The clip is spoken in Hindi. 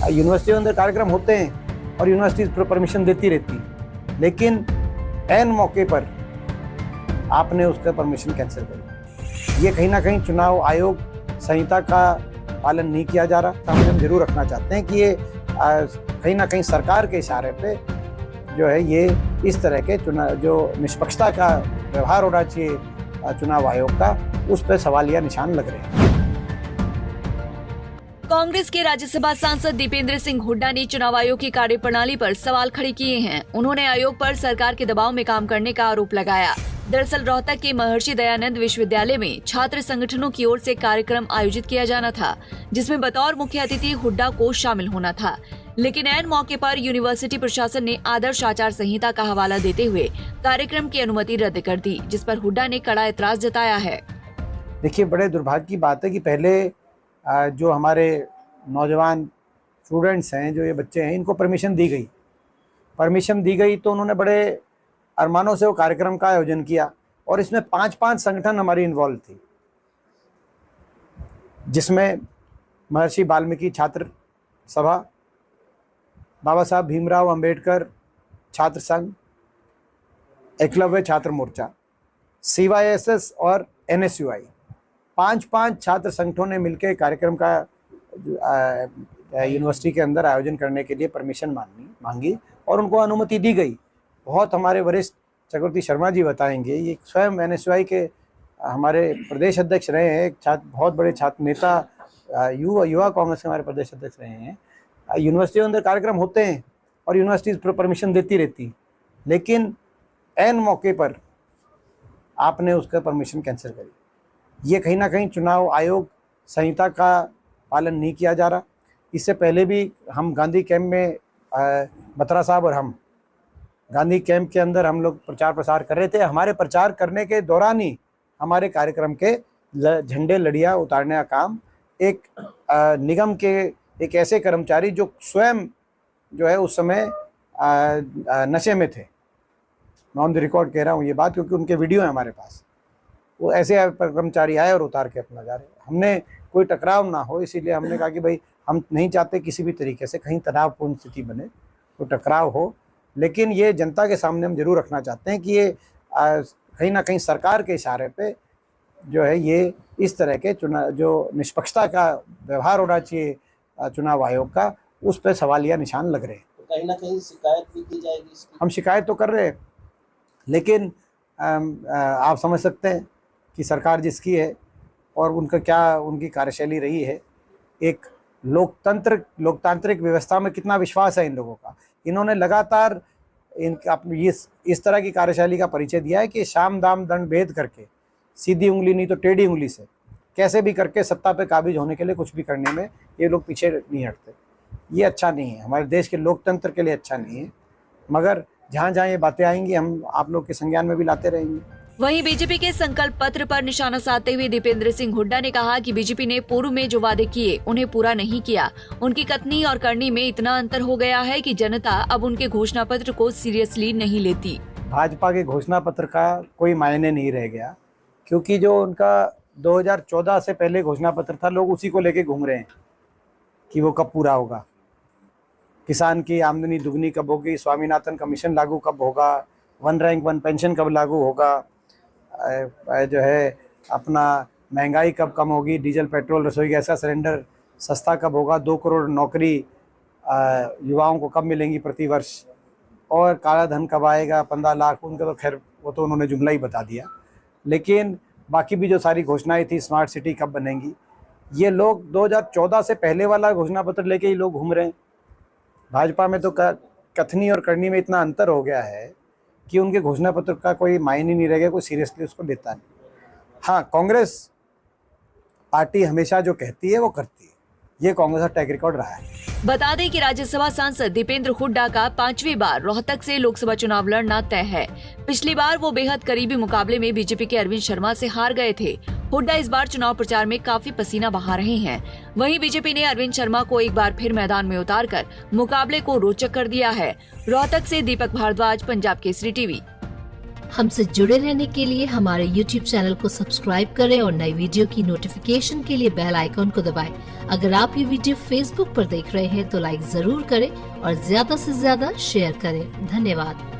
यूनिवर्सिटी के अंदर कार्यक्रम होते हैं और यूनिवर्सिटी परमिशन देती रहती, लेकिन ऐन मौके पर आपने उसका परमिशन कैंसिल करी। ये कहीं ना कहीं चुनाव आयोग संहिता का पालन नहीं किया जा रहा। हम जरूर रखना चाहते हैं कि ये कहीं ना कहीं सरकार के इशारे पे जो है ये इस तरह के चुनाव जो निष्पक्षता का व्यवहार होना चाहिए चुनाव आयोग का, उस पर सवालिया निशान लग रहे हैं। कांग्रेस के राज्यसभा सांसद दीपेंद्र सिंह हुड्डा ने चुनाव आयोग की कार्यप्रणाली पर सवाल खड़े किए हैं। उन्होंने आयोग पर सरकार के दबाव में काम करने का आरोप लगाया। दरअसल रोहतक के महर्षि दयानंद विश्वविद्यालय में छात्र संगठनों की ओर से कार्यक्रम आयोजित किया जाना था, जिसमें बतौर मुख्य अतिथि हुड्डा को शामिल होना था, लेकिन ऐन मौके पर यूनिवर्सिटी प्रशासन ने आदर्श आचार संहिता का हवाला देते हुए कार्यक्रम की अनुमति रद्द कर दी, जिस पर हुड्डा ने कड़ा एतराज जताया है। देखिए, बड़े दुर्भाग्य की बात है कि पहले जो हमारे नौजवान स्टूडेंट्स हैं, जो ये बच्चे हैं, इनको परमिशन दी गई तो उन्होंने बड़े अरमानों से वो कार्यक्रम का आयोजन किया और इसमें 5-5 संगठन हमारी इन्वॉल्व थी, जिसमें महर्षि वाल्मीकि छात्र सभा, बाबा साहब भीमराव अंबेडकर छात्र संघ, एकलव्य छात्र मोर्चा, CYSS और NSUI, 5-5 छात्र संगठनों ने मिलकर कार्यक्रम का यूनिवर्सिटी के अंदर आयोजन करने के लिए परमिशन मांगी और उनको अनुमति दी गई। बहुत हमारे वरिष्ठ चक्रवर्ती शर्मा जी बताएंगे, ये स्वयं NSUI के हमारे प्रदेश अध्यक्ष रहे हैं, एक बहुत बड़े छात्र नेता, युवा कांग्रेस के हमारे प्रदेश अध्यक्ष रहे हैं। यूनिवर्सिटी के अंदर कार्यक्रम होते हैं और यूनिवर्सिटी परमिशन देती रहती, लेकिन ऐन मौके पर आपने उसका परमिशन कैंसिल करी। ये कहीं ना कहीं चुनाव आयोग संहिता का पालन नहीं किया जा रहा। इससे पहले भी हम गांधी कैंप में बत्रा साहब और हम गांधी कैंप के अंदर हम लोग प्रचार प्रसार कर रहे थे। हमारे प्रचार करने के दौरान ही हमारे कार्यक्रम के झंडे लड़ियाँ उतारने का काम एक निगम के एक ऐसे कर्मचारी जो स्वयं जो है उस समय नशे में थे, मैं ऑन द रिकॉर्ड कह रहा हूँ ये बात क्योंकि उनके वीडियो है हमारे पास, वो ऐसे कर्मचारी आए और उतार के अपना जा रहे। हमने कोई टकराव ना हो, इसीलिए हमने कहा कि भाई हम नहीं चाहते किसी भी तरीके से कहीं तनावपूर्ण स्थिति बने, कोई टकराव हो, लेकिन ये जनता के सामने हम जरूर रखना चाहते हैं कि ये कहीं ना कहीं सरकार के इशारे पे जो है ये इस तरह के चुनाव जो निष्पक्षता का व्यवहार होना चाहिए चुनाव आयोग का, उस पर सवालिया निशान लग रहे हैं। तो कहीं ना कहीं शिकायत भी की जाएगी इसकी। हम शिकायत तो कर रहे हैं, लेकिन आप समझ सकते हैं कि सरकार जिसकी है और उनका क्या उनकी कार्यशैली रही है, एक लोकतांत्रिक व्यवस्था में कितना विश्वास है इन लोगों का। इन्होंने लगातार इस तरह की कार्यशैली का परिचय दिया है कि शाम दाम दंड भेद करके, सीधी उंगली नहीं तो टेढ़ी उंगली से कैसे भी करके सत्ता पे काबिज होने के लिए कुछ भी करने में ये लोग पीछे नहीं हटते। ये अच्छा नहीं है, हमारे देश के लोकतंत्र के लिए अच्छा नहीं है, मगर जहाँ जहाँ ये बातें आएंगी हम आप लोग के संज्ञान में भी लाते रहेंगे। वहीं बीजेपी के संकल्प पत्र पर निशाना साधते हुए दीपेंद्र सिंह हुड्डा ने कहा कि बीजेपी ने पूर्व में जो वादे किए उन्हें पूरा नहीं किया। उनकी कथनी और करनी में इतना अंतर हो गया है कि जनता अब उनके घोषणा पत्र को सीरियसली नहीं लेती। भाजपा के घोषणा पत्र का कोई मायने नहीं रह गया, क्योंकि जो उनका 2014 से पहले घोषणा पत्र था, लोग उसी को लेके घूम रहे हैं कि वो कब पूरा होगा। किसान की आमदनी दुगनी कब होगी, स्वामीनाथन कमीशन लागू कब होगा, 1 रैंक 1 पेंशन कब लागू होगा, जो है अपना महंगाई कब कम होगी, डीजल पेट्रोल रसोई गैस का सिलेंडर सस्ता कब होगा, 2 करोड़ नौकरी युवाओं को कब मिलेंगी प्रति वर्ष, और काला धन कब आएगा 15 लाख। उनका तो खैर वो तो उन्होंने जुमला ही बता दिया, लेकिन बाकी भी जो सारी घोषणाएं थी, स्मार्ट सिटी कब बनेंगी, ये लोग 2014 से पहले वाला घोषणा पत्र लेके ही लोग घूम रहे हैं। भाजपा में तो कथनी और करनी में इतना अंतर हो गया है कि उनके घोषणा पत्र का कोई मायने नहीं रह गया, कोई सीरियसली उसको लेता नहीं। हाँ, कांग्रेस पार्टी हमेशा जो कहती है वो करती है, ये कांग्रेस का ट्रैक रिकॉर्ड रहा है। बता दें कि राज्यसभा सांसद दीपेंद्र हुड्डा का 5वीं बार रोहतक से लोकसभा चुनाव लड़ना तय है। पिछली बार वो बेहद करीबी मुकाबले में बीजेपी के अरविंद शर्मा से हार गए थे। हुड्डा इस बार चुनाव प्रचार में काफी पसीना बहा रहे हैं। वहीं बीजेपी ने अरविंद शर्मा को एक बार फिर मैदान में उतारकर मुकाबले को रोचक कर दिया है। रोहतक से दीपक भारद्वाज, पंजाब केसरी टीवी। हमसे जुड़े रहने के लिए हमारे YouTube चैनल को सब्सक्राइब करें और नई वीडियो की नोटिफिकेशन के लिए बेल आइकॉन को दबाएं। अगर आप ये वीडियो Facebook पर देख रहे हैं तो लाइक जरूर करें और ज्यादा से ज्यादा शेयर करें। धन्यवाद।